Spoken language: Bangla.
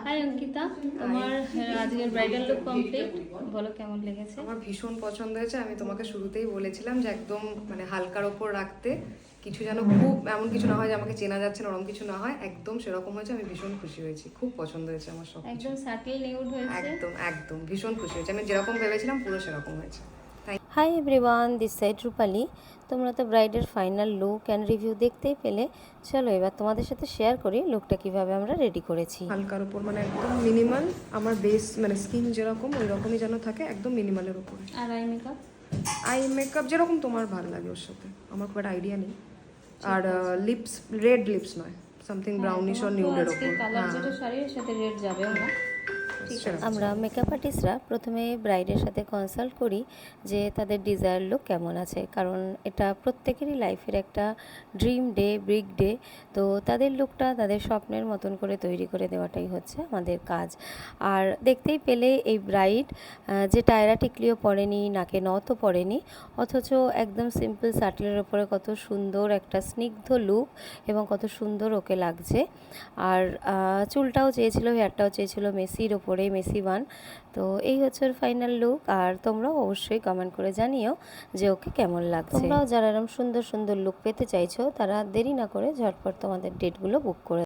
হাই অঙ্কিতা, তোমার আজকের ব্রাইডাল লুক কমপ্লিট, বলো কেমন লেগেছে? আমার ভীষণ পছন্দ হয়েছে। আমি তোমাকে শুরুতেই বলেছিলাম যে একদম মানে হালকার ওপর রাখতে, কিছু যেন খুব এমন কিছু না হয় যে আমাকে চেনা যাচ্ছে না, ওরকম কিছু না হয়, একদম সেরকম হয়েছে। আমি ভীষণ খুশি হয়েছি, খুব পছন্দ হয়েছে আমার সব কিছু। একদম সাটেল নিউড হয়েছে। একদম একদম ভীষণ খুশি হয়েছে। আমি যেরকম ভেবেছিলাম পুরো সেরকম হয়েছে। হাই এভরিওয়ান, দিস সাইড রূপালি। তোমরা তো ব্রাইডের ফাইনাল লুক অ্যান্ড রিভিউ দেখতেই পেলে। চলো এবার তোমাদের সাথে শেয়ার করি লুকটা কিভাবে আমরা রেডি করেছি। হালকার ওপর মানে একদম মিনিমাল, আমার বেস মানে স্কিন যেরকম ওই রকমই যেন থাকে, একদম মিনিমালের উপরে। আর আই মেকআপ? আই মেকআপ যেরকম তোমার ভালো লাগে ওর সাথে, আমার খুব একটা আইডিয়া নেই। আর লিপস, রেড লিপস নয়, সামথিং ব্রাউনিশ অর নিউডের ওপর। কালার যেটা শাড়ির সাথে রেড যাবেও না। আমরা মেকআপ আর্টিস্টরা প্রথমে ব্রাইডের সাথে কনসাল্ট করি যে তাদের ডিজায়ার লুক কেমন আছে, কারণ এটা প্রত্যেকেরই লাইফের একটা ড্রিম ডে, বিগ ডে। তো তাদের লুকটা তাদের স্বপ্নের মতন করে তৈরি করে দেওয়াটাই হচ্ছে আমাদের কাজ। আর দেখতেই পেলে এই ব্রাইড যে টায়রা টিকলিও পরেনি, নাকে নথও পরেনি, অথচ একদম সিম্পল সাটলের ওপরে কত সুন্দর একটা স্নিগ্ধ লুক এবং কত সুন্দর ওকে লাগছে। আর চুলটাও চেয়েছিল, হেয়ারটাও চেয়েছিল মেসির ওপরে, মেসি ওয়ান। তো এই হচ্ছে ওর ফাইনাল লুক। আর তোমরাও অবশ্যই কমেন্ট করে জানিও যে ওকে কেমন লাগছে। তোমরাও যারা এরকম সুন্দর সুন্দর লুক পেতে চাইছো তারা দেরি না করে ঝটপট তোমাদের ডেটগুলো বুক করে